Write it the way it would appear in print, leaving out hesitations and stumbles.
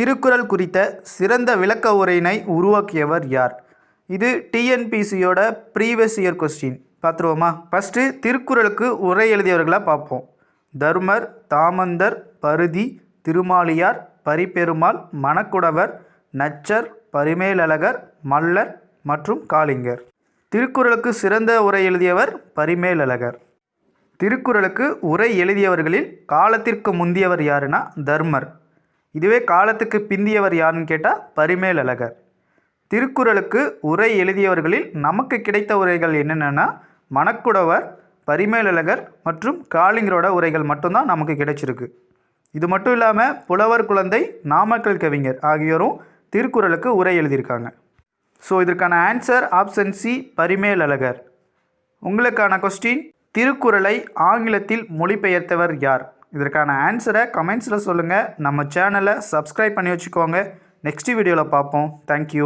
திருக்குறள் குறித்த சிறந்த விளக்க உரையினை உருவாக்கியவர் யார்? இது டிஎன்பிசியோட ப்ரீவியஸ் இயர் கொஸ்டின். பார்த்துருவோமா? ஃபஸ்ட்டு திருக்குறளுக்கு உரை எழுதியவர்களாக பார்ப்போம். தர்மர், தாமந்தர், பருதி, திருமாலியார், பரிபெருமாள், மணக்குடவர், நச்சர், பரிமேலழகர், மல்லர் மற்றும் காளிங்கர். திருக்குறளுக்கு சிறந்த உரை எழுதியவர் பரிமேலழகர். திருக்குறளுக்கு உரை எழுதியவர்களில் காலத்திற்கு முந்தியவர் யாருன்னா தர்மர். இதுவே காலத்துக்கு பிந்தியவர் யாருன்னு கேட்டால் பரிமேலழகர். திருக்குறளுக்கு உரை எழுதியவர்களில் நமக்கு கிடைத்த உரைகள் என்னென்னா மணக்குடவர், பரிமேலழகர் மற்றும் காளிங்கரோட உரைகள் மட்டும்தான் நமக்கு கிடைச்சிருக்கு. இது மட்டும் இல்லாமல் புலவர் குழந்தை, நாமக்கல் கவிஞர் ஆகியோரும் திருக்குறளுக்கு உரை எழுதியிருக்காங்க. ஸோ இதற்கான ஆன்சர் ஆப்ஷன் சி, பரிமேலழகர். உங்களுக்கான கொஸ்டின், திருக்குறளை ஆங்கிலத்தில் மொழிபெயர்த்தவர் யார்? இதற்கான ஆன்சரை கமெண்ட்ஸில் சொல்லுங்கள். நம்ம சேனலை சப்ஸ்கிரைப் பண்ணி வச்சுக்கோங்க. நெக்ஸ்ட் வீடியோவில் பார்ப்போம். தேங்க்யூ.